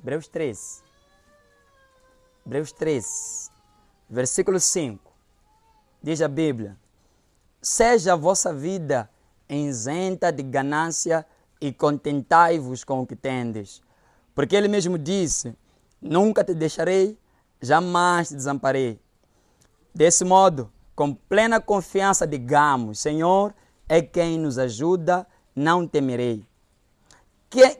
Hebreus 13. Hebreus 13, versículo 5. Diz a Bíblia: seja a vossa vida isenta de ganância e contentai-vos com o que tendes. Porque ele mesmo disse: nunca te deixarei, jamais te desamparei. Desse modo, com plena confiança, digamos: Senhor é quem nos ajuda, não temerei.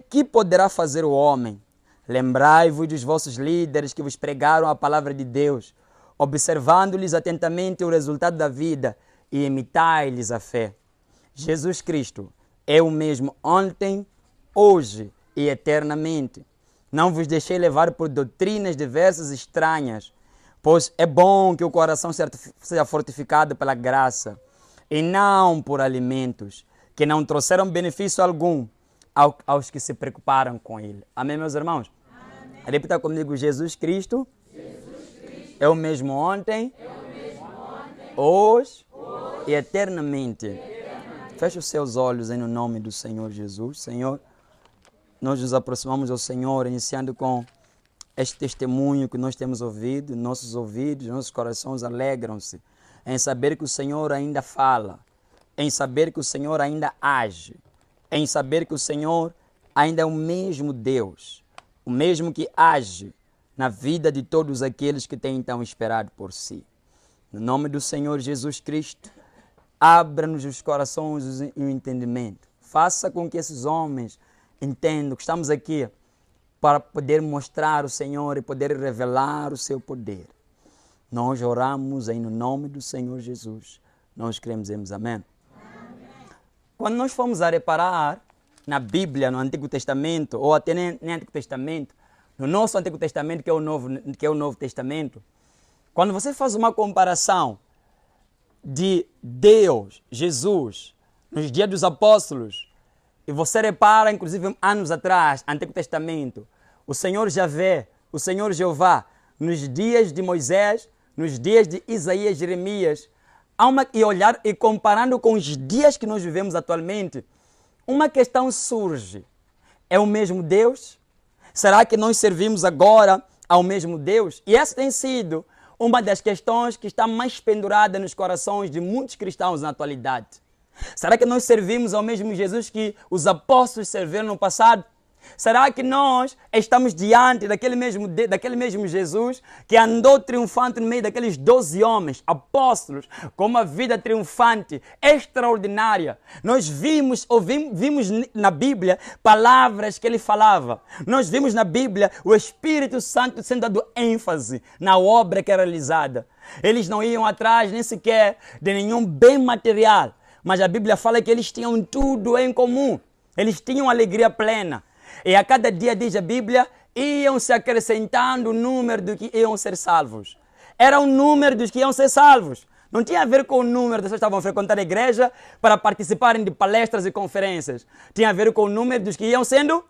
Que poderá fazer o homem? Lembrai-vos dos vossos líderes que vos pregaram a palavra de Deus, observando-lhes atentamente o resultado da vida e imitai-lhes a fé. Jesus Cristo é o mesmo ontem, hoje e eternamente. Não vos deixei levar por doutrinas diversas e estranhas, pois é bom que o coração seja fortificado pela graça, e não por alimentos, que não trouxeram benefício algum aos que se preocuparam com ele. Amém, meus irmãos? Amém. Repita comigo: Jesus Cristo é o mesmo ontem, hoje e eternamente. Feche os seus olhos em nome do Senhor Jesus. Senhor, nós nos aproximamos ao Senhor, iniciando com este testemunho que nós temos ouvido. Nossos ouvidos, nossos corações alegram-se em saber que o Senhor ainda fala, em saber que o Senhor ainda age, em saber que o Senhor ainda é o mesmo Deus, o mesmo que age na vida de todos aqueles que têm então esperado por si. No nome do Senhor Jesus Cristo, abra-nos os corações e o entendimento. Faça com que esses homens entendam que estamos aqui para poder mostrar o Senhor e poder revelar o seu poder. Nós oramos em nome do Senhor Jesus. Nós queremos dizer amém. Quando nós formos a reparar na Bíblia, no Antigo Testamento, ou até nem Antigo Testamento, no nosso Antigo Testamento, que é o Novo Testamento, quando você faz uma comparação de Deus, Jesus, nos dias dos apóstolos, e você repara, inclusive anos atrás, Antigo Testamento, o Senhor Javé, o Senhor Jeová, nos dias de Moisés, nos dias de Isaías, Jeremias, e comparando com os dias que nós vivemos atualmente, uma questão surge: é o mesmo Deus? Será que nós servimos agora ao mesmo Deus? E essa tem sido uma das questões que está mais pendurada nos corações de muitos cristãos na atualidade. Será que nós servimos ao mesmo Jesus que os apóstolos serviram no passado? Será que nós estamos diante daquele mesmo Jesus que andou triunfante no meio daqueles 12 homens, apóstolos, com uma vida triunfante, extraordinária? Nós vimos na Bíblia palavras que ele falava. Nós vimos na Bíblia o Espírito Santo sendo dado ênfase na obra que era realizada. Eles não iam atrás nem sequer de nenhum bem material, mas a Bíblia fala que eles tinham tudo em comum. Eles tinham alegria plena. E a cada dia, diz a Bíblia, iam se acrescentando o número dos que iam ser salvos. Era o número dos que iam ser salvos. Não tinha a ver com o número das pessoas que estavam a frequentar a igreja para participarem de palestras e conferências. Tinha a ver com o número dos que iam sendo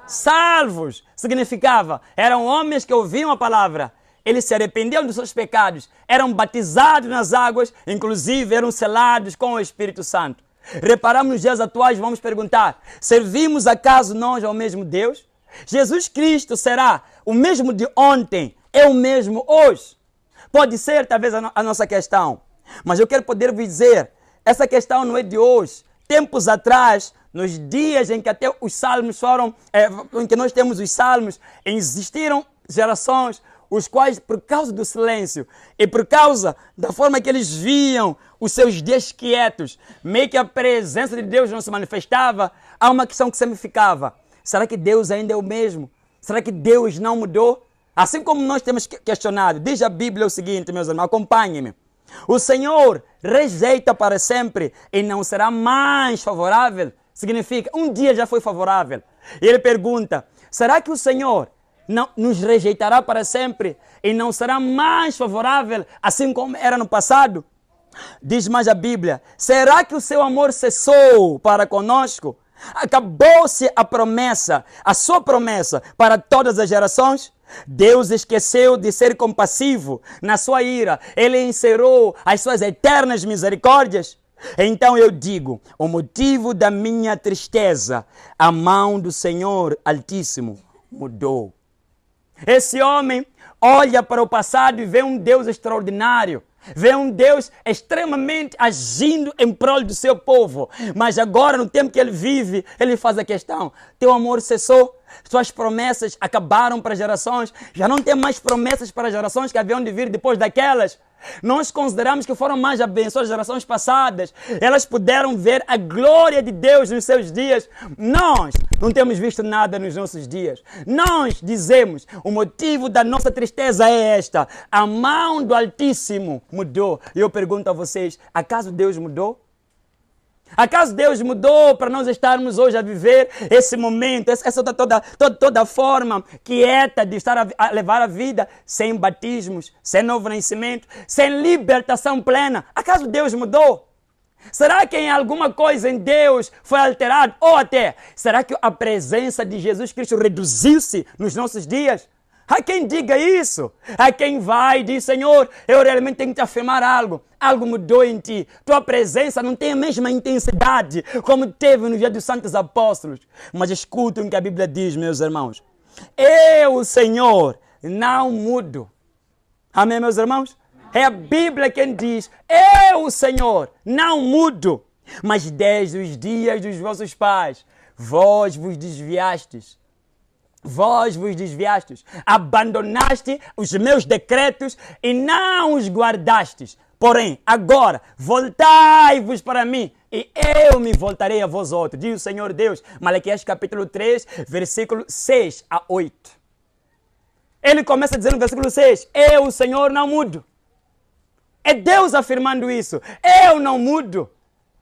salvos. Significava, eram homens que ouviam a palavra, eles se arrependiam dos seus pecados, eram batizados nas águas, inclusive eram selados com o Espírito Santo. Reparamos nos dias atuais, vamos perguntar: servimos acaso nós ao mesmo Deus? Jesus Cristo será o mesmo de ontem, é o mesmo hoje? Pode ser talvez a nossa questão, mas eu quero poder vos dizer, essa questão não é de hoje. Tempos atrás, nos dias em que até os salmos foram, em que nós temos os salmos, existiram gerações os quais, por causa do silêncio e por causa da forma que eles viam os seus dias quietos, meio que a presença de Deus não se manifestava, há uma questão que sempre ficava: será que Deus ainda é o mesmo? Será que Deus não mudou? Assim como nós temos questionado, diz a Bíblia o seguinte, meus irmãos, acompanhem-me: o Senhor rejeita para sempre e não será mais favorável. Significa, um dia já foi favorável. E ele pergunta: será que o Senhor não nos rejeitará para sempre e não será mais favorável, assim como era no passado? Diz mais a Bíblia: será que o seu amor cessou para conosco? Acabou-se a promessa, a sua promessa para todas as gerações? Deus esqueceu de ser compassivo na sua ira. Ele encerrou as suas eternas misericórdias. Então eu digo, o motivo da minha tristeza, a mão do Senhor Altíssimo mudou. Esse homem olha para o passado e vê um Deus extraordinário. Vê um Deus extremamente agindo em prol do seu povo. Mas agora, no tempo que ele vive, ele faz a questão: teu amor cessou, suas promessas acabaram para gerações, já não tem mais promessas para gerações que haviam de vir depois daquelas. Nós consideramos que foram mais abençoadas gerações passadas. Elas puderam ver a glória de Deus nos seus dias. Nós não temos visto nada nos nossos dias. Nós dizemos, o motivo da nossa tristeza é esta: a mão do Altíssimo mudou. E eu pergunto a vocês, acaso Deus mudou? Acaso Deus mudou para nós estarmos hoje a viver esse momento, essa toda forma quieta de estar a levar a vida sem batismos, sem novo nascimento, sem libertação plena? Acaso Deus mudou? Será que em alguma coisa em Deus foi alterado? Ou até, será que a presença de Jesus Cristo reduziu-se nos nossos dias? Há quem diga isso. Há quem vai e diz: Senhor, eu realmente tenho que te afirmar algo. Algo mudou em ti. Tua presença não tem a mesma intensidade como teve no dia dos santos apóstolos. Mas escutem o que a Bíblia diz, meus irmãos. Eu, o Senhor, não mudo. Amém, meus irmãos? É a Bíblia quem diz: eu, o Senhor, não mudo. Mas desde os dias dos vossos pais, vós vos desviastes. Vós vos desviastes, abandonaste os meus decretos e não os guardastes. Porém, agora, voltai-vos para mim e eu me voltarei a vós outros, diz o Senhor Deus. Malaquias capítulo 3, versículo 6 a 8. Ele começa dizendo no versículo 6, eu, o Senhor, não mudo. É Deus afirmando isso. Eu não mudo.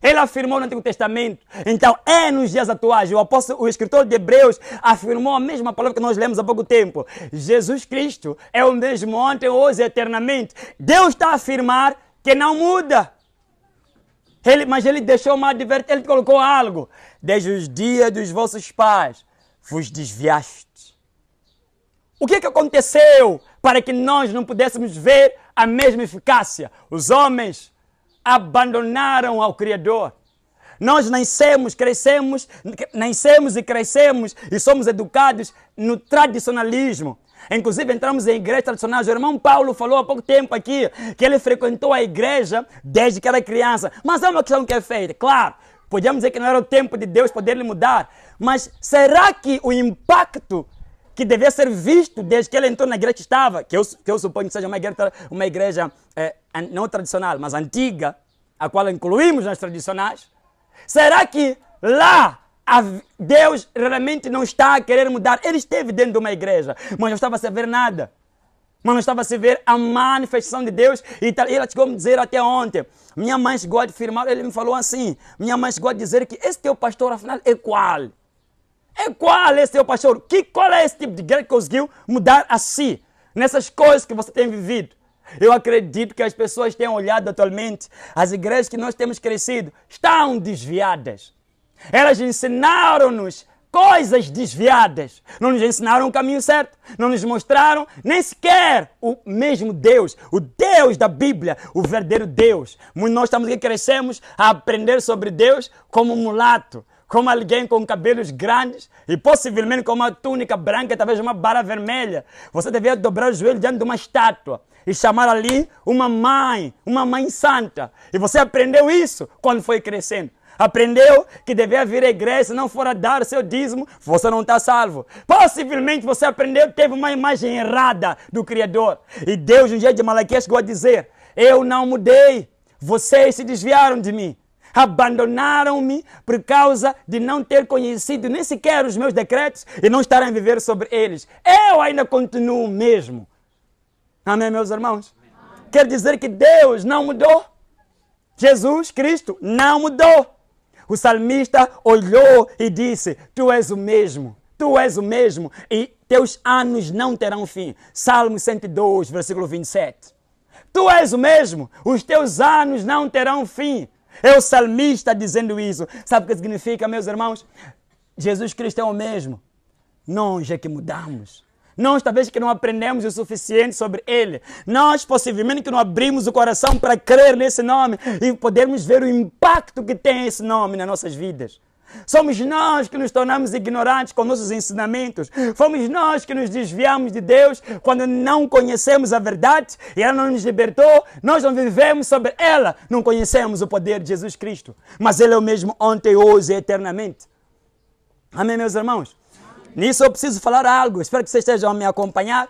Ele afirmou no Antigo Testamento. Então, é nos dias atuais. O escritor de Hebreus afirmou a mesma palavra que nós lemos há pouco tempo. Jesus Cristo é o mesmo ontem, hoje e eternamente. Deus está a afirmar que não muda. Mas ele deixou uma advertência, ele colocou algo. Desde os dias dos vossos pais, vos desviaste. O que aconteceu para que nós não pudéssemos ver a mesma eficácia? Os homens abandonaram ao Criador. Nós nascemos e crescemos e somos educados no tradicionalismo. Inclusive entramos em igrejas tradicionais. O irmão Paulo falou há pouco tempo aqui que ele frequentou a igreja desde que era criança. Mas é uma questão que é feita. Claro, podíamos dizer que não era o tempo de Deus poder lhe mudar. Mas será que o impacto que devia ser visto desde que ele entrou na igreja que estava, que eu suponho que seja uma igreja não tradicional, mas antiga, a qual incluímos nas tradicionais, será que lá Deus realmente não está a querer mudar? Ele esteve dentro de uma igreja, mas não estava a se ver nada. Mas não estava a se ver a manifestação de Deus. E ela chegou a me dizer até ontem, minha mãe chegou a afirmar, ele me falou assim, minha mãe chegou a dizer que esse teu pastor, afinal, é qual? É qual esse teu pastor? Qual é esse tipo de igreja que conseguiu mudar a si? Nessas coisas que você tem vivido. Eu acredito que as pessoas têm olhado atualmente, as igrejas que nós temos crescido, estão desviadas. Elas ensinaram-nos coisas desviadas. Não nos ensinaram o caminho certo. Não nos mostraram nem sequer o mesmo Deus. O Deus da Bíblia, o verdadeiro Deus. Nós estamos aqui, crescemos a aprender sobre Deus como um mulato, como alguém com cabelos grandes e possivelmente com uma túnica branca, talvez uma barra vermelha. Você devia dobrar o joelho diante de uma estátua e chamar ali uma mãe santa. E você aprendeu isso quando foi crescendo. Aprendeu que devia vir à igreja, se não for a dar o seu dízimo, você não está salvo. Possivelmente você aprendeu que teve uma imagem errada do Criador. E Deus, no dia de Malaquias, chegou a dizer, eu não mudei, vocês se desviaram de mim. Abandonaram-me por causa de não ter conhecido nem sequer os meus decretos e não estarem a viver sobre eles. Eu ainda continuo o mesmo. Amém, meus irmãos? Amém. Quer dizer que Deus não mudou. Jesus Cristo não mudou. O salmista olhou e disse, tu és o mesmo, e teus anos não terão fim. Salmo 102, versículo 27. Tu és o mesmo, os teus anos não terão fim. É o salmista dizendo isso. Sabe o que significa, meus irmãos? Jesus Cristo é o mesmo. Nós é que mudamos. Nós talvez que não aprendemos o suficiente sobre Ele. Nós possivelmente que não abrimos o coração para crer nesse nome e podermos ver o impacto que tem esse nome nas nossas vidas. Somos nós que nos tornamos ignorantes com nossos ensinamentos. Fomos nós que nos desviamos de Deus quando não conhecemos a verdade e ela não nos libertou. Nós não vivemos sobre ela, não conhecemos o poder de Jesus Cristo. Mas Ele é o mesmo ontem, hoje e eternamente. Amém, meus irmãos? Nisso eu preciso falar algo. Espero que vocês estejam a me acompanhar.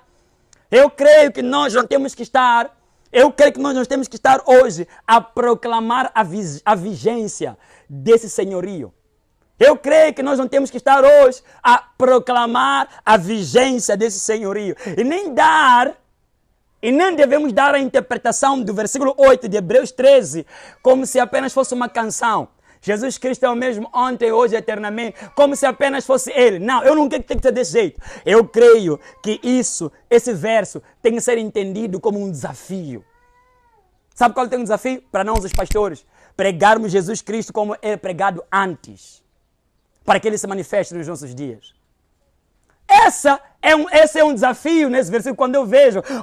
Eu creio que nós não temos que estar... Eu creio que nós não temos que estar hoje a proclamar a vigência desse senhorio. Eu creio que nós não temos que estar hoje a proclamar a vigência desse senhorio. E nem devemos dar a interpretação do versículo 8 de Hebreus 13 como se apenas fosse uma canção. Jesus Cristo é o mesmo ontem, hoje, eternamente, como se apenas fosse Ele. Não, eu não creio que tem que ser desse jeito. Eu creio que esse verso tem que ser entendido como um desafio. Sabe qual é o desafio? Para nós, os pastores, pregarmos Jesus Cristo como é pregado antes, para que Ele se manifeste nos nossos dias. Esse é um desafio nesse versículo. Quando eu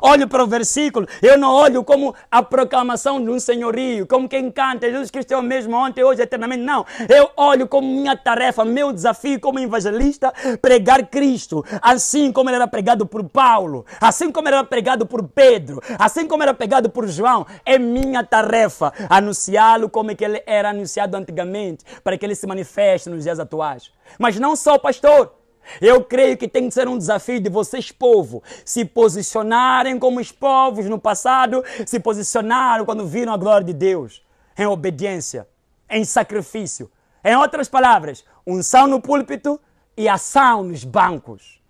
olho para o versículo, eu não olho como a proclamação de um senhorio, como quem canta, Jesus Cristo é o mesmo ontem, hoje, eternamente. Não, eu olho como minha tarefa, meu desafio como evangelista, pregar Cristo, assim como Ele era pregado por Paulo, assim como Ele era pregado por Pedro, assim como era pregado por João. É minha tarefa anunciá-lo como que Ele era anunciado antigamente, para que Ele se manifeste nos dias atuais. Mas não só o pastor. Eu creio que tem que ser um desafio de vocês, povo, se posicionarem como os povos no passado, se posicionaram quando viram a glória de Deus, em obediência, em sacrifício. Em outras palavras, unção no púlpito e ação nos bancos.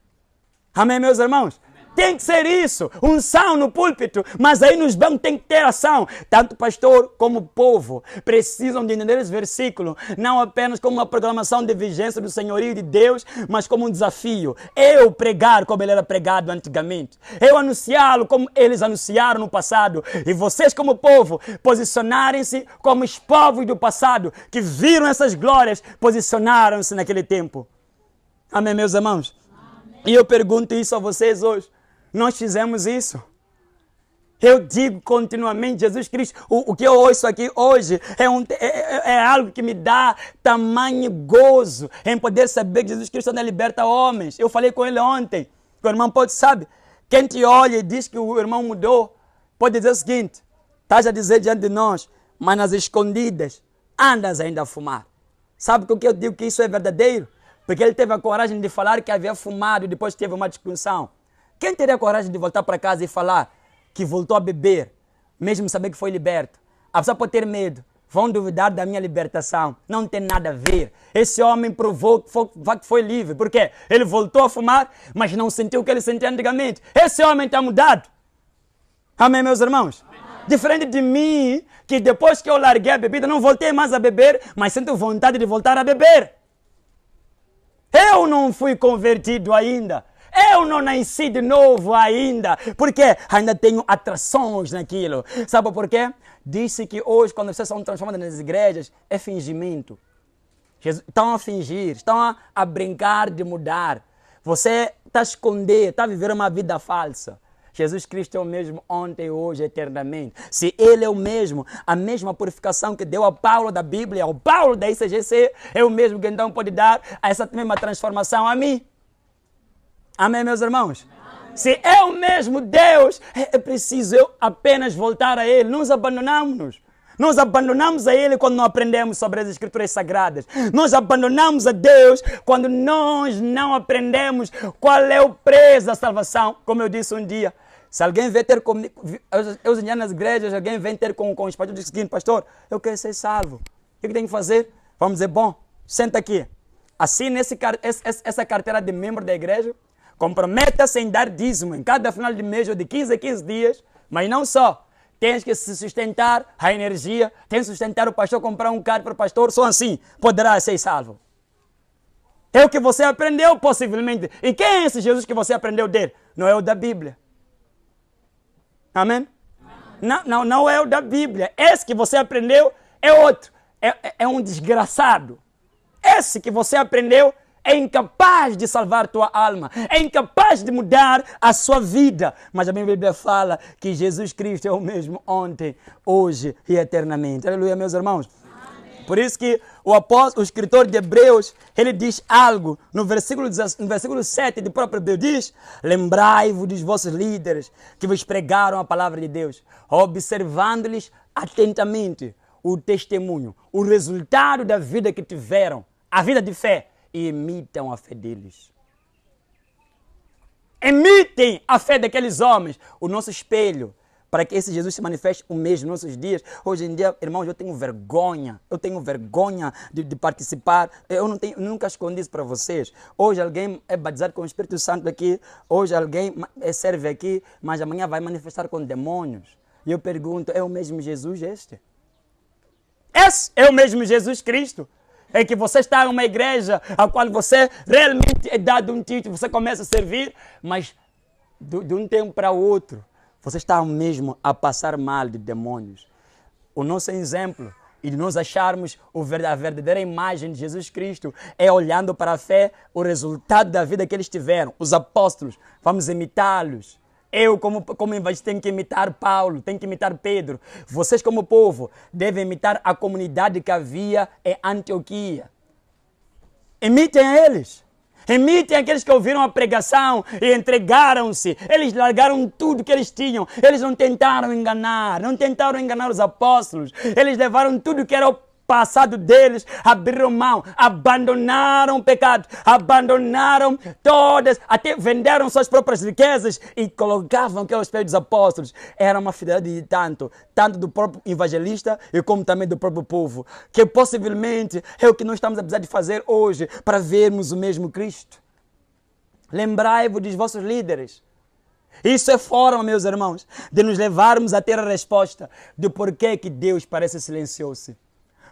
Amém, meus irmãos? Tem que ser isso, unção no púlpito, mas aí nos bancos tem que ter ação. Tanto o pastor como o povo precisam de entender esse versículo, não apenas como uma proclamação de vigência do senhorio de Deus, mas como um desafio. Eu pregar como Ele era pregado antigamente. Eu anunciá-lo como eles anunciaram no passado. E vocês como povo, posicionarem-se como os povos do passado, que viram essas glórias, posicionaram-se naquele tempo. Amém, meus irmãos? Amém. E eu pergunto isso a vocês hoje. Nós fizemos isso. Eu digo continuamente, Jesus Cristo, o que eu ouço aqui hoje é algo que me dá tamanho gozo em poder saber que Jesus Cristo ainda liberta homens. Eu falei com ele ontem, que o irmão pode saber, quem te olha e diz que o irmão mudou, pode dizer o seguinte, estás a dizer diante de nós, mas nas escondidas andas ainda a fumar. Sabe por que eu digo que isso é verdadeiro? Porque ele teve a coragem de falar que havia fumado e depois teve uma discussão. Quem teria a coragem de voltar para casa e falar que voltou a beber, mesmo saber que foi liberto? A pessoa pode ter medo. Vão duvidar da minha libertação. Não tem nada a ver. Esse homem provou que foi livre. Por quê? Ele voltou a fumar, mas não sentiu o que ele sentia antigamente. Esse homem está mudado. Amém, meus irmãos? Amém. Diferente de mim, que depois que eu larguei a bebida, não voltei mais a beber, mas sinto vontade de voltar a beber. Eu não fui convertido ainda. Eu não nasci de novo ainda, porque ainda tenho atrações naquilo. Sabe por quê? Disse que hoje, quando vocês são transformados nas igrejas, é fingimento. Estão a fingir, estão a brincar de mudar. Você está a esconder, está a viver uma vida falsa. Jesus Cristo é o mesmo ontem, hoje, eternamente. Se Ele é o mesmo, a mesma purificação que deu a Paulo da Bíblia, ao Paulo da ICGC, é o mesmo que então pode dar a essa mesma transformação a mim. Amém, meus irmãos? Amém. Se é o mesmo Deus, é preciso eu apenas voltar a Ele. Nos abandonamos. Nós abandonamos a Ele quando não aprendemos sobre as Escrituras Sagradas. Nós abandonamos a Deus quando nós não aprendemos qual é o preço da salvação. Como eu disse um dia, se alguém vem ter comigo, eu ia nas igrejas, alguém vem ter com os pastores, diz o seguinte, pastor, eu quero ser salvo. O que tem que fazer? Vamos dizer, bom, senta aqui. Assine essa carteira de membro da igreja. Comprometa-se em dar dízimo em cada final de mês ou de 15 a 15 dias, mas não só. Tens que se sustentar a energia, tens que sustentar o pastor, comprar um carro para o pastor, só assim poderá ser salvo. É o que você aprendeu, possivelmente. E quem é esse Jesus que você aprendeu dele? Não é o da Bíblia. Amém? Não é o da Bíblia. Esse que você aprendeu é outro. É um desgraçado. Esse que você aprendeu é incapaz de salvar tua alma, é incapaz de mudar a sua vida. Mas a minha Bíblia fala que Jesus Cristo é o mesmo ontem, hoje e eternamente. Aleluia, meus irmãos. Amém. Por isso que o apóstolo, o escritor de Hebreus, ele diz algo no versículo 7 do próprio Hebreus, diz: lembrai-vos dos vossos líderes que vos pregaram a palavra de Deus, observando-lhes atentamente o testemunho, o resultado da vida que tiveram, a vida de fé, e imitam a fé deles. Imitem a fé daqueles homens, o nosso espelho, para que esse Jesus se manifeste o mesmo nos nossos dias. Hoje em dia, irmãos, eu tenho vergonha de participar. Eu nunca escondi isso para vocês. Hoje alguém é batizado com o Espírito Santo aqui, hoje alguém serve aqui, mas amanhã vai manifestar com demônios. E eu pergunto, é o mesmo Jesus este? Esse é o mesmo Jesus Cristo? É que você está em uma igreja a qual você realmente é dado um título, você começa a servir, mas de um tempo para outro, você está mesmo a passar mal de demônios. O nosso exemplo e de nós acharmos a verdadeira imagem de Jesus Cristo é olhando para a fé, o resultado da vida que eles tiveram. Os apóstolos, vamos imitá-los. Eu, como evangelista, tenho que imitar Paulo, tenho que imitar Pedro. Vocês, como povo, devem imitar a comunidade que havia em Antioquia. Imitem a eles. Imitem aqueles que ouviram a pregação e entregaram-se. Eles largaram tudo que eles tinham. Eles não tentaram enganar os apóstolos. Eles levaram tudo que era o passado deles, abriram mão, abandonaram o pecado, abandonaram todas, até venderam suas próprias riquezas e colocavam aqueles pés dos apóstolos. Era uma fidelidade de tanto do próprio evangelista e como também do próprio povo, que possivelmente é o que nós estamos a precisar de fazer hoje para vermos o mesmo Cristo. Lembrai-vos dos vossos líderes. Isso é forma, meus irmãos, de nos levarmos a ter a resposta do porquê que Deus parece silencioso.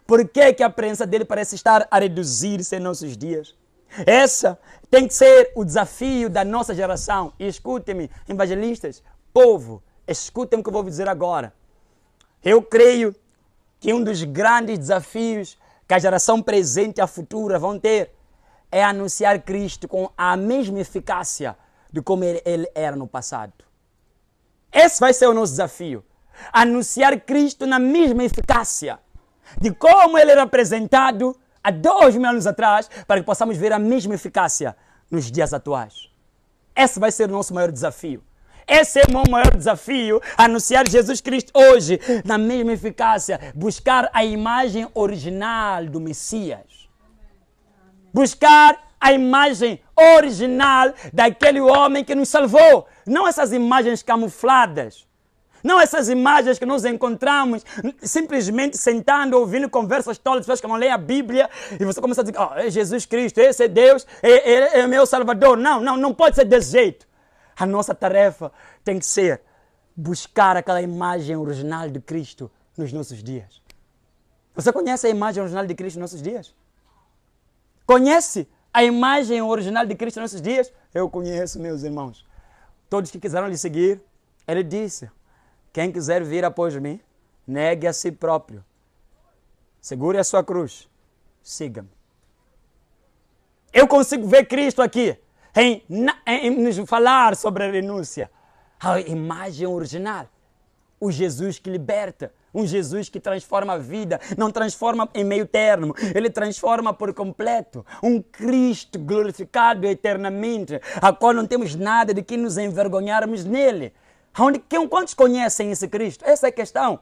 Por que a presença dele parece estar a reduzir-se em nossos dias? Essa tem que ser o desafio da nossa geração. E escutem-me, evangelistas, povo, escutem-me o que eu vou dizer agora. Eu creio que um dos grandes desafios que a geração presente e a futura vão ter é anunciar Cristo com a mesma eficácia de como ele era no passado. Esse vai ser o nosso desafio. Anunciar Cristo na mesma eficácia de como ele era apresentado há 2000 anos atrás, para que possamos ver a mesma eficácia nos dias atuais. Esse vai ser o nosso maior desafio. Esse é o meu maior desafio, anunciar Jesus Cristo hoje na mesma eficácia, buscar a imagem original do Messias. Buscar a imagem original daquele homem que nos salvou. Não essas imagens camufladas. Não essas imagens que nós encontramos simplesmente sentando, ouvindo conversas tolas, pessoas que não leem a Bíblia, e você começa a dizer, é Jesus Cristo, esse é Deus, é meu Salvador. Não pode ser desse jeito. A nossa tarefa tem que ser buscar aquela imagem original de Cristo nos nossos dias. Você conhece a imagem original de Cristo nos nossos dias? Conhece a imagem original de Cristo nos nossos dias? Eu conheço, meus irmãos. Todos que quiseram lhe seguir, ele disse: quem quiser vir após mim, negue a si próprio. Segure a sua cruz. Siga-me. Eu consigo ver Cristo aqui em nos falar sobre a renúncia. A imagem original. O Jesus que liberta. Um Jesus que transforma a vida. Não transforma em meio termo. Ele transforma por completo. Um Cristo glorificado eternamente, a qual não temos nada de que nos envergonharmos nele. Quantos conhecem esse Cristo? Essa é a questão.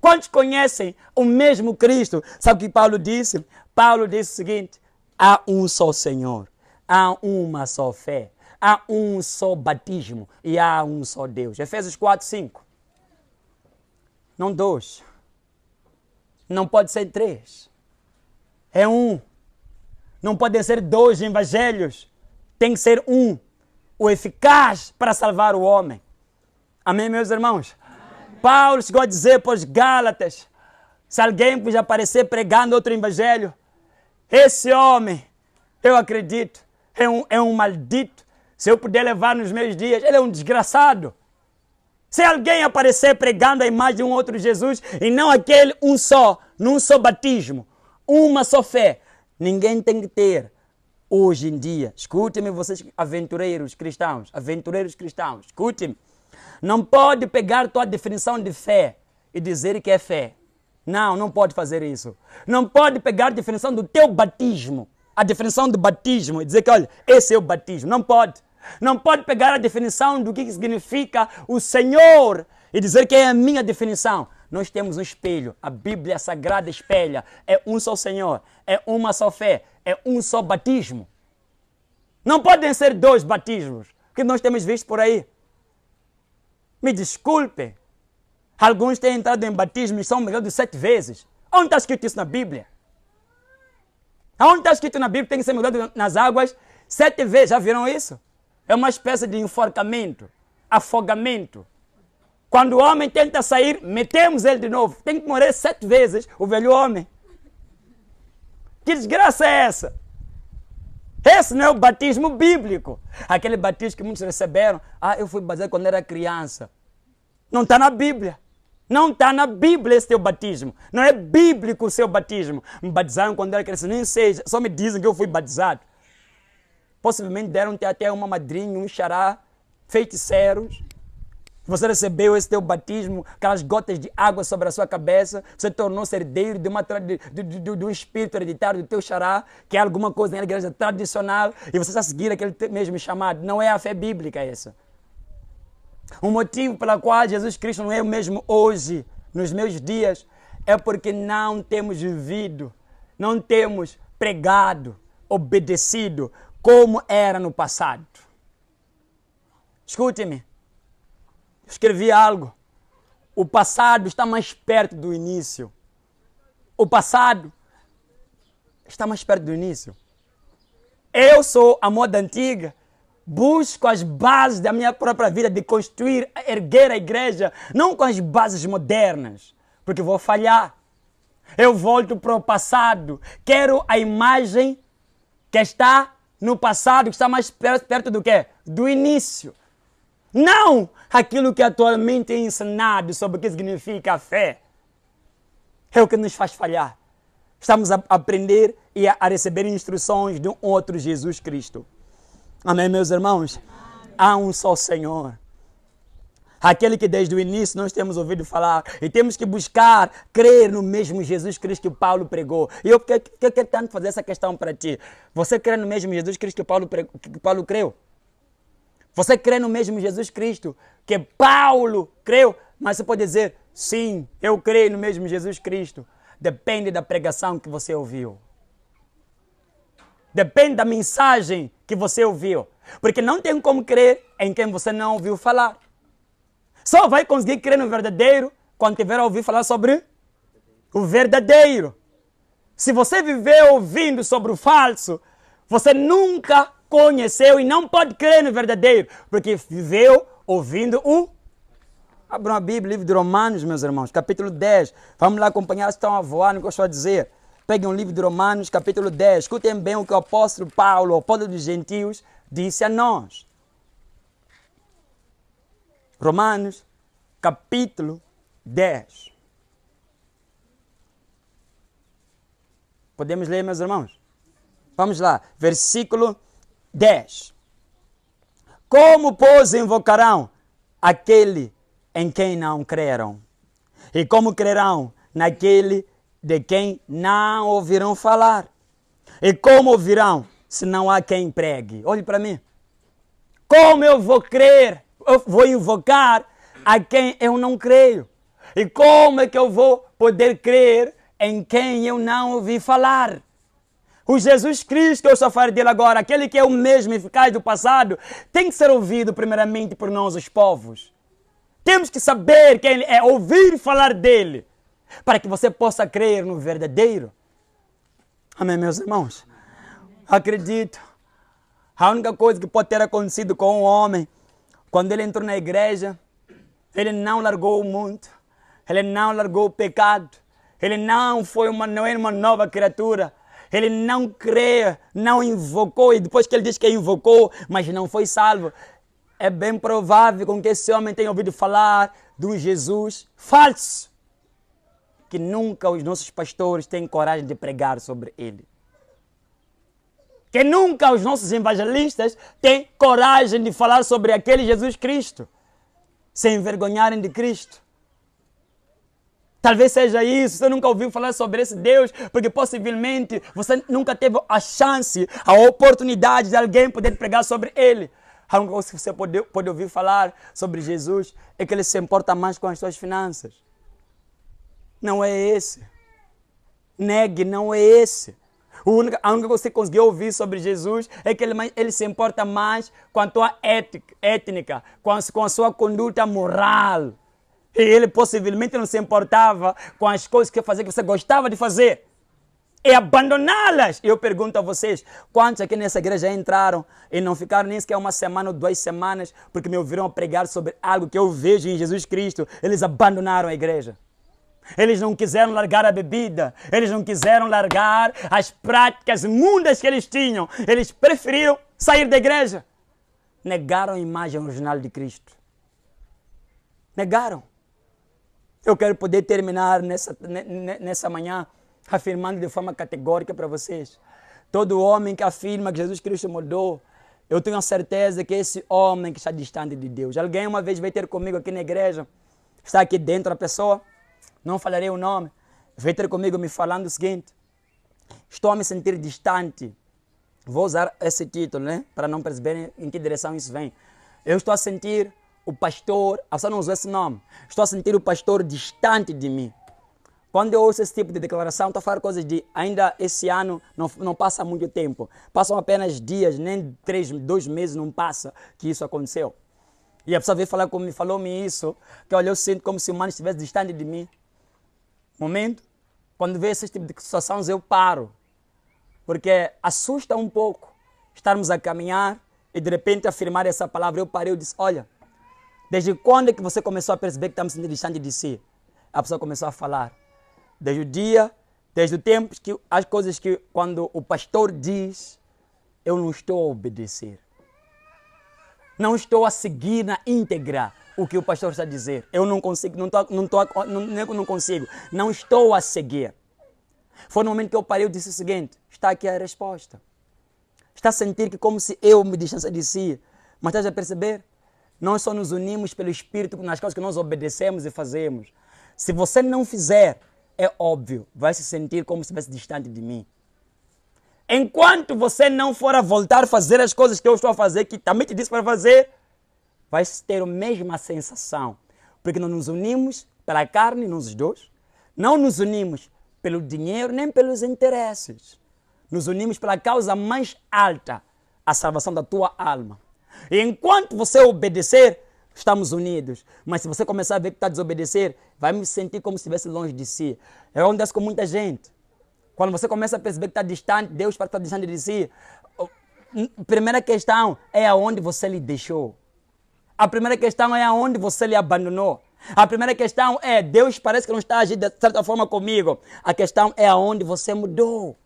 Quantos conhecem o mesmo Cristo? Sabe o que Paulo disse? Paulo disse o seguinte: há um só Senhor, há uma só fé, há um só batismo e há um só Deus. Efésios 4, 5. Não 2. Não pode ser 3. É um. Não podem ser 2 evangelhos. Tem que ser um. O eficaz para salvar o homem. Amém, meus irmãos? Amém. Paulo chegou a dizer para os Gálatas: se alguém vos aparecer pregando outro evangelho, esse homem, eu acredito, é um maldito. Se eu puder levar nos meus dias, ele é um desgraçado. Se alguém aparecer pregando a imagem de um outro Jesus e não aquele um só, num só batismo, uma só fé, ninguém tem que ter. Hoje em dia, escutem-me vocês aventureiros cristãos, escutem-me. Não pode pegar tua definição de fé e dizer que é fé. Não, não pode fazer isso. Não pode pegar a definição do teu batismo, a definição do batismo e dizer que, olha, esse é o batismo. Não pode. Não pode pegar a definição do que significa o Senhor e dizer que é a minha definição. Nós temos um espelho. A Bíblia Sagrada espelha. É um só Senhor. É uma só fé. É um só batismo. Não podem ser dois batismos que nós temos visto por aí. Me desculpe. Alguns têm entrado em batismo e são melhores de 7 vezes. Onde está escrito isso na Bíblia? Onde está escrito na Bíblia que tem que ser mergulhado nas águas 7 vezes? Já viram isso? É uma espécie de enforcamento, afogamento. Quando o homem tenta sair, metemos ele de novo. Tem que morrer 7 vezes o velho homem. Que desgraça é essa? Esse não é o batismo bíblico. Aquele batismo que muitos receberam. Eu fui batizado quando era criança. Não está na Bíblia. Não está na Bíblia esse teu batismo. Não é bíblico o seu batismo. Me batizaram quando era criança. Nem sei, só me dizem que eu fui batizado. Possivelmente deram-te até uma madrinha, um xará, feiticeiros. Você recebeu esse teu batismo, aquelas gotas de água sobre a sua cabeça, você tornou-se herdeiro de um espírito hereditário do teu xará, que é alguma coisa na igreja tradicional, e você está a seguir aquele mesmo chamado. Não é a fé bíblica essa. O motivo pelo qual Jesus Cristo não é o mesmo hoje, nos meus dias, é porque não temos vivido, não temos pregado, obedecido, como era no passado. Escute-me. Escrevi algo. O passado está mais perto do início. O passado está mais perto do início. Eu sou a moda antiga. Busco as bases da minha própria vida de construir, erguer a igreja, não com as bases modernas, porque vou falhar. Eu volto para o passado. Quero a imagem que está no passado, que está mais perto do quê? Do início. Não aquilo que atualmente é ensinado sobre o que significa a fé. É o que nos faz falhar. Estamos a aprender e a receber instruções de um outro Jesus Cristo. Amém, meus irmãos? Há um só Senhor. Aquele que desde o início nós temos ouvido falar. E temos que buscar, crer no mesmo Jesus Cristo que Paulo pregou. E eu quero tanto fazer essa questão para ti. Você crê no mesmo Jesus Cristo que Paulo creu? Você crê no mesmo Jesus Cristo que Paulo creu? Mas você pode dizer, sim, eu creio no mesmo Jesus Cristo. Depende da pregação que você ouviu. Depende da mensagem que você ouviu. Porque não tem como crer em quem você não ouviu falar. Só vai conseguir crer no verdadeiro quando tiver a ouvir falar sobre o verdadeiro. Se você viver ouvindo sobre o falso, você nunca conheceu e não pode crer no verdadeiro, porque viveu ouvindo o... Abram a Bíblia, livro de Romanos, meus irmãos, capítulo 10. Vamos lá acompanhar, estão a voar no que eu estou a dizer. Peguem o livro de Romanos, capítulo 10. Escutem bem o que o apóstolo Paulo, o apóstolo dos gentios, disse a nós. Romanos, capítulo 10. Podemos ler, meus irmãos? Vamos lá, versículo 10. Como, pois, invocarão aquele em quem não creram? E como crerão naquele de quem não ouvirão falar? E como ouvirão se não há quem pregue? Olhe para mim. Como eu vou crer? Eu vou invocar a quem eu não creio? E como é que eu vou poder crer em quem eu não ouvi falar? O Jesus Cristo que eu estou a falar dele agora, aquele que é o mesmo eficaz do passado, tem que ser ouvido primeiramente por nós, os povos. Temos que saber quem ele é, ouvir falar dele, para que você possa crer no verdadeiro. Amém, meus irmãos? Acredito. A única coisa que pode ter acontecido com um homem, quando ele entrou na igreja, ele não largou o mundo, ele não largou o pecado, ele não era uma nova criatura. Ele não crê, não invocou, e depois que ele diz que invocou, mas não foi salvo, é bem provável com que esse homem tenha ouvido falar de um Jesus falso, que nunca os nossos pastores têm coragem de pregar sobre ele. Que nunca os nossos evangelistas têm coragem de falar sobre aquele Jesus Cristo, sem envergonharem de Cristo. Talvez seja isso, você nunca ouviu falar sobre esse Deus, porque possivelmente você nunca teve a chance, a oportunidade de alguém poder pregar sobre Ele. A única coisa que você pode ouvir falar sobre Jesus é que Ele se importa mais com as suas finanças. Não é esse. Negue, não é esse. A única coisa que você conseguiu ouvir sobre Jesus é que ele se importa mais com a tua étnica, com a sua conduta moral. E ele possivelmente não se importava com as coisas que você gostava de fazer. E abandoná-las. Eu pergunto a vocês, quantos aqui nessa igreja entraram e não ficaram nem sequer uma semana ou 2 semanas porque me ouviram pregar sobre algo que eu vejo em Jesus Cristo? Eles abandonaram a igreja. Eles não quiseram largar a bebida. Eles não quiseram largar as práticas imundas que eles tinham. Eles preferiram sair da igreja. Negaram a imagem original de Cristo. Negaram. Eu quero poder terminar nessa manhã afirmando de forma categórica para vocês. Todo homem que afirma que Jesus Cristo mudou, eu tenho a certeza que esse homem que está distante de Deus. Alguém uma vez veio ter comigo aqui na igreja, está aqui dentro a pessoa, não falarei o nome, veio ter comigo me falando o seguinte: estou a me sentir distante. Vou usar esse título, né? Para não perceberem em que direção isso vem. Eu estou a sentir o pastor, a pessoa não usou esse nome, estou a sentir o pastor distante de mim. Quando eu ouço esse tipo de declaração, estou a falar coisas de ainda esse ano, não passa muito tempo. Passam apenas dias, nem 2 meses não passa que isso aconteceu. E a pessoa veio falar comigo, falou-me isso, que olha, eu sinto como se o humano estivesse distante de mim. Momento, quando vê esse tipo de situações, eu paro. Porque assusta um pouco estarmos a caminhar e de repente afirmar essa palavra. Eu parei e disse, olha, desde quando é que você começou a perceber que está me sentindo distante de si? A pessoa começou a falar. Desde o dia, desde o tempo, que as coisas que quando o pastor diz, eu não estou a obedecer. Não estou a seguir na íntegra o que o pastor está a dizer. Eu não consigo, não estou a seguir. Foi no momento que eu parei e disse o seguinte, está aqui a resposta. Está a sentir que como se eu me distanciasse de si, mas estás a perceber? Nós só nos unimos pelo Espírito nas coisas que nós obedecemos e fazemos. Se você não fizer, é óbvio, vai se sentir como se estivesse distante de mim. Enquanto você não for a voltar a fazer as coisas que eu estou a fazer, que também te disse para fazer, vai ter a mesma sensação. Porque não nos unimos pela carne, nós dois. Não nos unimos pelo dinheiro, nem pelos interesses. Nos unimos pela causa mais alta, a salvação da tua alma. E enquanto você obedecer, estamos unidos. Mas se você começar a ver que está a desobedecer, vai me sentir como se estivesse longe de si. É onde acontece com muita gente. Quando você começa a perceber que está distante, Deus para estar distante de si, a primeira questão é aonde você lhe deixou. A primeira questão é aonde você lhe abandonou. A primeira questão é, Deus parece que não está agindo de certa forma comigo. A questão é aonde você mudou.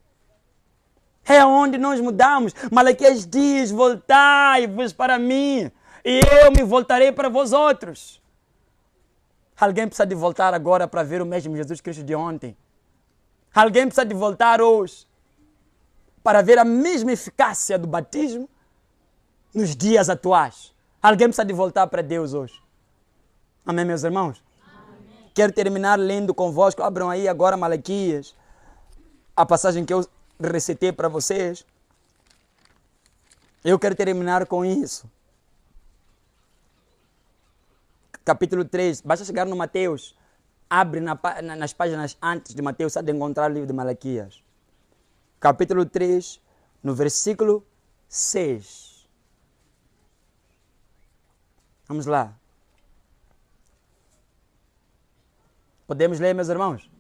É onde nós mudamos. Malaquias diz, voltai-vos para mim, e eu me voltarei para vós outros. Alguém precisa de voltar agora para ver o mesmo Jesus Cristo de ontem. Alguém precisa de voltar hoje para ver a mesma eficácia do batismo nos dias atuais. Alguém precisa de voltar para Deus hoje. Amém, meus irmãos? Amém. Quero terminar lendo convosco. Abram aí agora Malaquias, a passagem que eu recitei para vocês. Eu quero terminar com isso. Capítulo 3, basta chegar no Mateus, abre nas páginas antes de Mateus, sabe de encontrar o livro de Malaquias. Capítulo 3, no versículo 6. Vamos lá. Podemos ler, meus irmãos?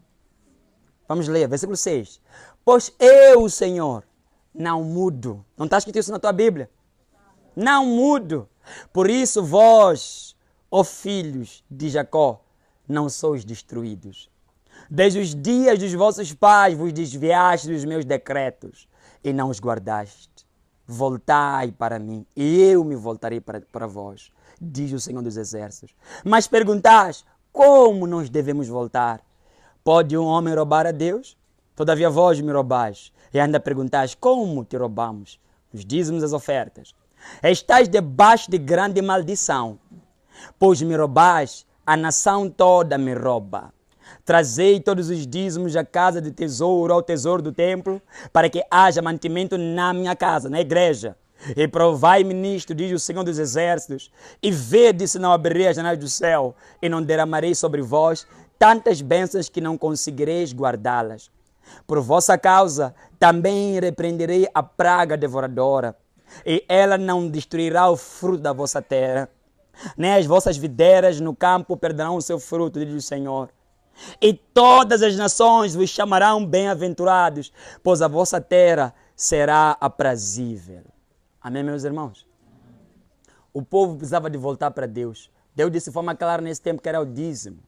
Vamos ler, versículo 6. Pois eu, Senhor, não mudo. Não está escrito isso na tua Bíblia? Não mudo. Por isso vós, ó filhos de Jacó, não sois destruídos. Desde os dias dos vossos pais vos desviaste dos meus decretos e não os guardaste. Voltai para mim e eu me voltarei para vós, diz o Senhor dos Exércitos. Mas perguntais, como nós devemos voltar? Pode um homem roubar a Deus? Todavia vós me roubais. E ainda perguntais, como te roubamos? Os dízimos e as ofertas. Estais debaixo de grande maldição, pois me roubais, a nação toda me rouba. Trazei todos os dízimos à casa de tesouro, ao tesouro do templo, para que haja mantimento na minha casa, na igreja. E provai-me nisto, diz o Senhor dos Exércitos, e vede se não abrirei as janelas do céu, e não derramarei sobre vós tantas bênçãos que não conseguireis guardá-las. Por vossa causa, também repreenderei a praga devoradora, e ela não destruirá o fruto da vossa terra. Nem as vossas videiras no campo perderão o seu fruto, diz o Senhor. E todas as nações vos chamarão bem-aventurados, pois a vossa terra será aprazível. Amém, meus irmãos? O povo precisava de voltar para Deus. Deus disse de forma clara nesse tempo que era o dízimo.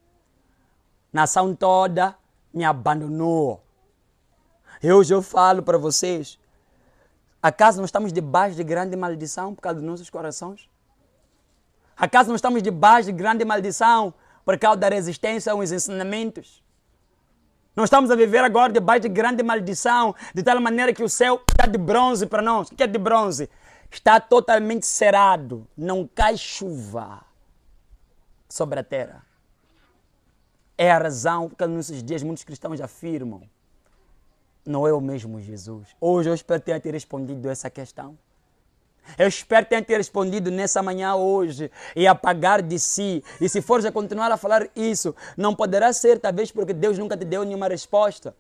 Nação toda me abandonou. E hoje eu falo para vocês, acaso não estamos debaixo de grande maldição por causa dos nossos corações? Acaso não estamos debaixo de grande maldição por causa da resistência aos ensinamentos? Não estamos a viver agora debaixo de grande maldição, de tal maneira que o céu está de bronze para nós. O que é de bronze? Está totalmente cerrado. Não cai chuva sobre a terra. É a razão porque nesses dias muitos cristãos afirmam: não é o mesmo Jesus. Hoje eu espero ter respondido essa questão. Eu espero ter respondido nessa manhã hoje e apagar de si. E se fores a continuar a falar isso, não poderá ser talvez porque Deus nunca te deu nenhuma resposta.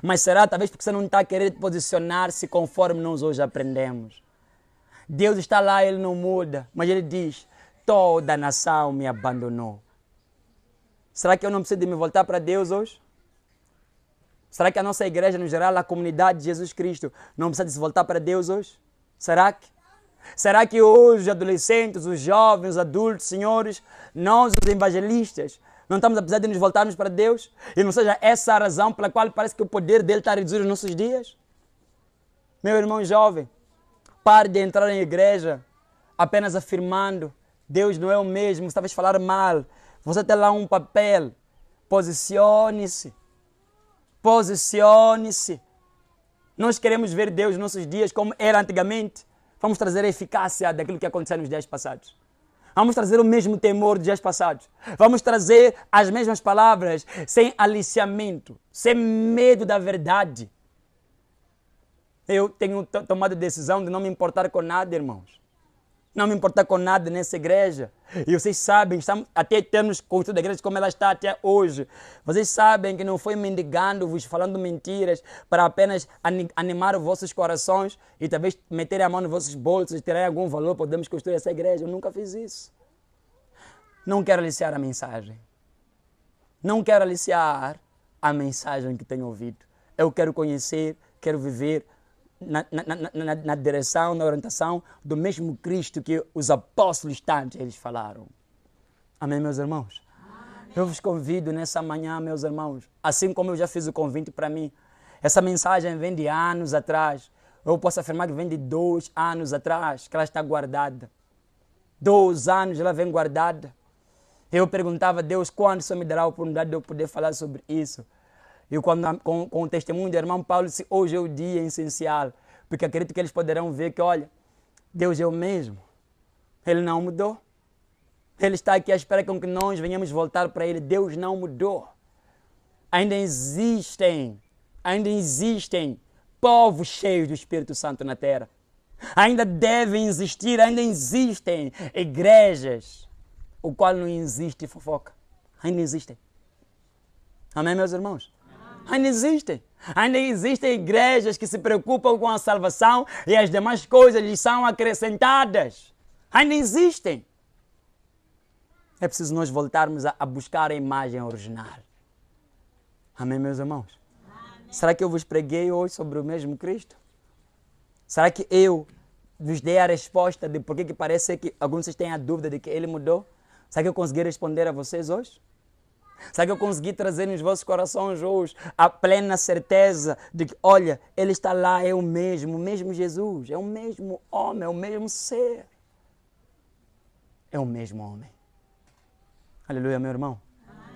Mas será talvez porque você não está querendo posicionar-se conforme nós hoje aprendemos. Deus está lá, Ele não muda. Mas Ele diz, toda a nação me abandonou. Será que eu não preciso de me voltar para Deus hoje? Será que a nossa igreja, no geral, a comunidade de Jesus Cristo, não precisa de se voltar para Deus hoje? Será que? Será que hoje os adolescentes, os jovens, os adultos, senhores, nós, os evangelistas, não estamos a precisar de nos voltarmos para Deus? E não seja essa a razão pela qual parece que o poder dele está a reduzir os nossos dias? Meu irmão jovem, pare de entrar em igreja apenas afirmando Deus não é o mesmo, você vai falar mal. Você tem lá um papel. Posicione-se. Posicione-se. Nós queremos ver Deus nos nossos dias como era antigamente. Vamos trazer a eficácia daquilo que aconteceu nos dias passados. Vamos trazer o mesmo temor dos dias passados. Vamos trazer as mesmas palavras, sem aliciamento, sem medo da verdade. Eu tenho tomado a decisão de não me importar com nada, irmãos. Não me importar com nada nessa igreja. E vocês sabem, estamos até termos construído a igreja como ela está até hoje. Vocês sabem que não foi mendigando-vos, falando mentiras, para apenas animar os vossos corações e talvez meterem a mão nos vossos bolsos e terem algum valor, podemos construir essa igreja. Eu nunca fiz isso. Não quero aliciar a mensagem. Não quero aliciar a mensagem que tenho ouvido. Eu quero conhecer, quero viver na direção, na orientação do mesmo Cristo que os apóstolos tantos eles falaram. Amém, meus irmãos? Amém. Eu vos convido nessa manhã, meus irmãos, assim como eu já fiz o convite para mim. Essa mensagem vem de anos atrás. Eu posso afirmar que vem de 2 anos atrás, que ela está guardada. 2 anos ela vem guardada. Eu perguntava a Deus quando o Senhor me dará a oportunidade de eu poder falar sobre isso. E com o testemunho do irmão Paulo, disse, hoje é o dia essencial, porque acredito que eles poderão ver que, olha, Deus é o mesmo. Ele não mudou. Ele está aqui à espera com que nós venhamos voltar para Ele. Deus não mudou. Ainda existem povos cheios do Espírito Santo na terra. Ainda devem existir, ainda existem igrejas, o qual não existe fofoca. Ainda existem. Amém, meus irmãos? Ainda existem. Ainda existem igrejas que se preocupam com a salvação e as demais coisas lhes são acrescentadas. Ainda existem. É preciso nós voltarmos a buscar a imagem original. Amém, meus irmãos? Amém. Será que eu vos preguei hoje sobre o mesmo Cristo? Será que eu vos dei a resposta de por que parece que alguns de vocês têm a dúvida de que Ele mudou? Será que eu consegui responder a vocês hoje? Será que eu consegui trazer nos vossos corações hoje a plena certeza de que, olha, Ele está lá, é o mesmo Jesus, é o mesmo homem, é o mesmo ser. É o mesmo homem. Aleluia, meu irmão.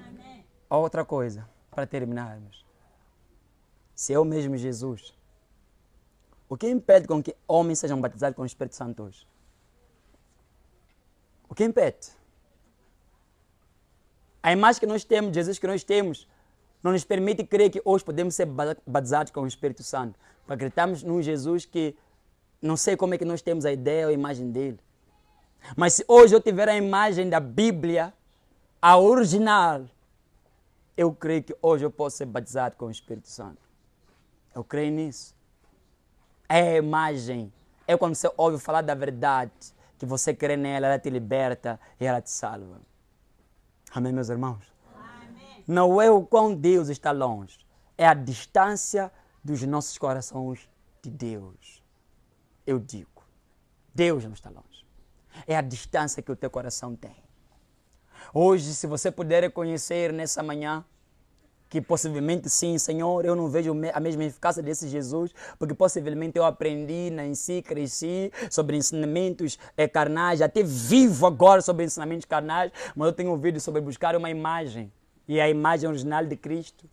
Amém. Outra coisa, para terminarmos. Se é o mesmo Jesus, o que impede com que homens sejam batizados com o Espírito Santo hoje? O que impede? A imagem que nós temos, Jesus que nós temos, não nos permite crer que hoje podemos ser batizados com o Espírito Santo. Porque acreditamos num Jesus que não sei como é que nós temos a ideia ou a imagem dele. Mas se hoje eu tiver a imagem da Bíblia, a original, eu creio que hoje eu posso ser batizado com o Espírito Santo. Eu creio nisso. É a imagem. É quando você ouve falar da verdade, que você crê nela, ela te liberta e ela te salva. Amém, meus irmãos? Amém. Não é o quão Deus está longe. É a distância dos nossos corações de Deus. Eu digo, Deus não está longe. É a distância que o teu coração tem. Hoje, se você puder reconhecer nessa manhã, que possivelmente sim, Senhor, eu não vejo a mesma eficácia desse Jesus, porque possivelmente eu aprendi, nasci, cresci sobre ensinamentos carnais, até vivo agora sobre ensinamentos carnais, mas eu tenho ouvido sobre buscar uma imagem, e a imagem original de Cristo.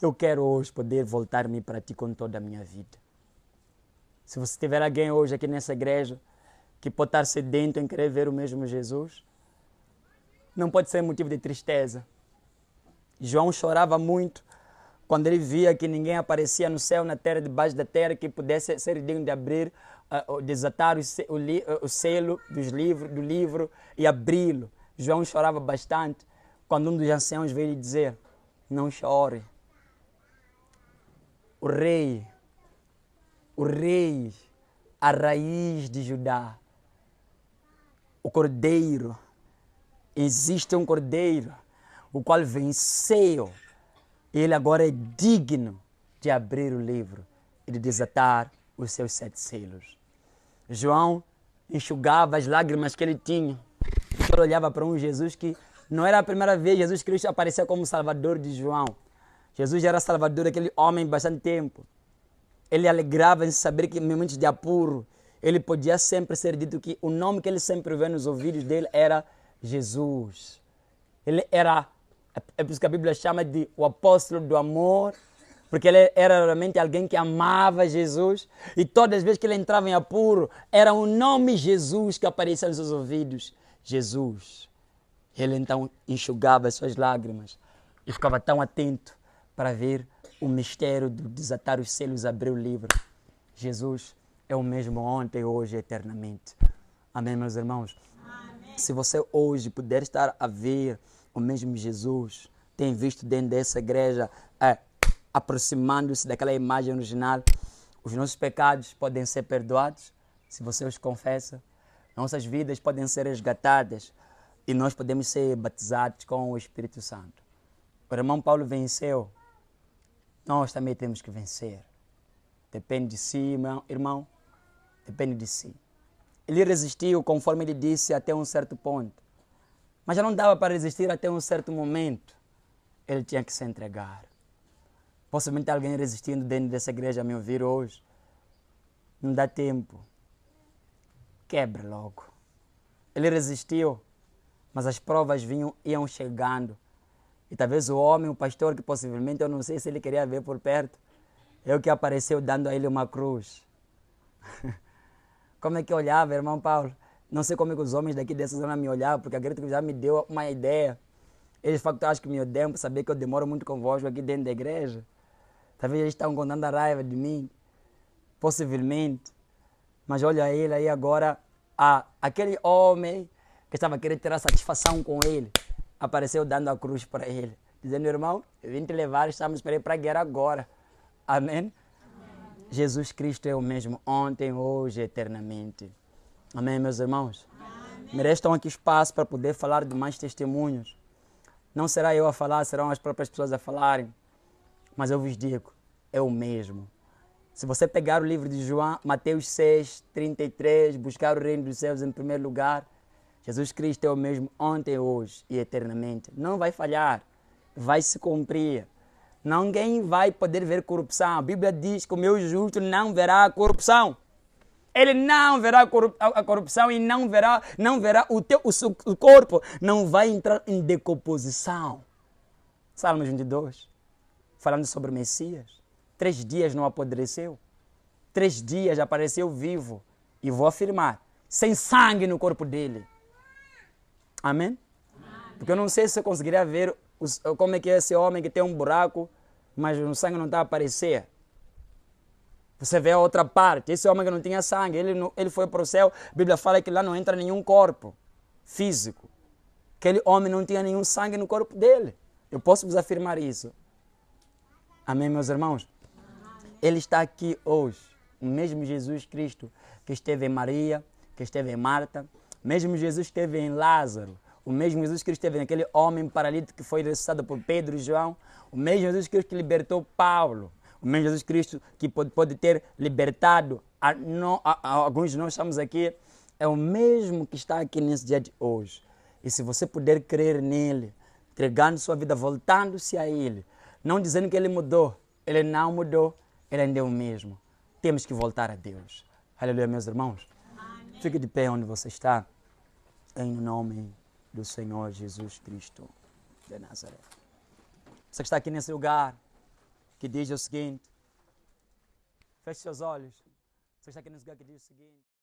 Eu quero hoje poder voltar-me para ti com toda a minha vida. Se você tiver alguém hoje aqui nessa igreja que pode estar sedento em querer ver o mesmo Jesus, não pode ser motivo de tristeza. João chorava muito quando ele via que ninguém aparecia no céu, na terra, debaixo da terra, que pudesse ser digno de abrir, desatar o selo do livro e abri-lo. João chorava bastante quando um dos anciãos veio lhe dizer: não chore. O rei, a raiz de Judá, o cordeiro, existe um cordeiro, o qual venceu. Ele agora é digno de abrir o livro e de desatar os seus 7 selos. João enxugava as lágrimas que ele tinha. Ele olhava para um Jesus que não era a primeira vez Jesus Cristo aparecia como Salvador de João. Jesus já era Salvador daquele homem bastante tempo. Ele alegrava em saber que em momentos de apuro, ele podia sempre ser dito que o nome que ele sempre ouviu nos ouvidos dele era Jesus. Ele era, é por isso que a Bíblia chama de o apóstolo do amor, porque ele era realmente alguém que amava Jesus, e todas as vezes que ele entrava em apuro, era o nome Jesus que aparecia nos seus ouvidos. Jesus. Ele então enxugava as suas lágrimas e ficava tão atento para ver o mistério de desatar os selos, abrir o livro. Jesus é o mesmo ontem, hoje e eternamente. Amém, meus irmãos? Amém. Se você hoje puder estar a ver o mesmo Jesus, tem visto dentro dessa igreja, aproximando-se daquela imagem original, os nossos pecados podem ser perdoados, se você os confessa. Nossas vidas podem ser resgatadas e nós podemos ser batizados com o Espírito Santo. O irmão Paulo venceu. Nós também temos que vencer. Depende de si, irmão. Depende de si. Ele resistiu, conforme ele disse, até um certo ponto. Mas já não dava para resistir até um certo momento. Ele tinha que se entregar. Possivelmente alguém resistindo dentro dessa igreja a me ouvir hoje. Não dá tempo. Quebra logo. Ele resistiu, mas as provas iam chegando. E talvez o homem, o pastor, que possivelmente eu não sei se ele queria ver por perto, é o que apareceu dando a ele uma cruz. Como é que eu olhava, irmão Paulo? Não sei como é que os homens daqui dessa zona me olhavam, porque acredito que já me deu uma ideia. Eles, de facto, acho que me odeiam por saber que eu demoro muito convosco aqui dentro da igreja. Talvez eles estavam contando a raiva de mim, possivelmente. Mas olha ele aí agora, aquele homem que estava querendo ter a satisfação com ele, apareceu dando a cruz para ele, dizendo: irmão, eu vim te levar, estamos para ir para a guerra agora. Amém? Amém? Jesus Cristo é o mesmo ontem, hoje e eternamente. Amém, meus irmãos? Amém. Me restam aqui espaço para poder falar de mais testemunhos. Não será eu a falar, serão as próprias pessoas a falarem. Mas eu vos digo, é o mesmo. Se você pegar o livro de João, Mateus 6, 33, buscar o reino dos céus em primeiro lugar, Jesus Cristo é o mesmo ontem, hoje e eternamente. Não vai falhar, vai se cumprir. Ninguém vai poder ver corrupção. A Bíblia diz que o meu justo não verá corrupção. Ele não verá a corrupção e não verá o corpo, não vai entrar em decomposição. Salmos 22, falando sobre o Messias. 3 dias não apodreceu. 3 dias apareceu vivo. E vou afirmar, sem sangue no corpo dele. Amém? Porque eu não sei se eu conseguiria ver como é que é esse homem que tem um buraco, mas o sangue não está a aparecer? Você vê a outra parte, esse homem que não tinha sangue, ele foi para o céu, a Bíblia fala que lá não entra nenhum corpo físico. Aquele homem não tinha nenhum sangue no corpo dele. Eu posso vos afirmar isso. Amém, meus irmãos? Ele está aqui hoje, o mesmo Jesus Cristo que esteve em Maria, que esteve em Marta, o mesmo Jesus que esteve em Lázaro, o mesmo Jesus Cristo que esteve naquele homem paralítico que foi ressuscitado por Pedro e João, o mesmo Jesus Cristo que libertou Paulo, o mesmo Jesus Cristo que pode ter libertado alguns de nós estamos aqui, é o mesmo que está aqui nesse dia de hoje. E se você puder crer nele, entregando sua vida, voltando-se a ele, não dizendo que ele mudou, ele não mudou, ele ainda é o mesmo. Temos que voltar a Deus. Aleluia, meus irmãos. Amém. Fique de pé onde você está, em nome do Senhor Jesus Cristo de Nazaré. Você que está aqui nesse lugar, que diz o seguinte, feche seus olhos. Você está aqui nesse lugar que diz o seguinte.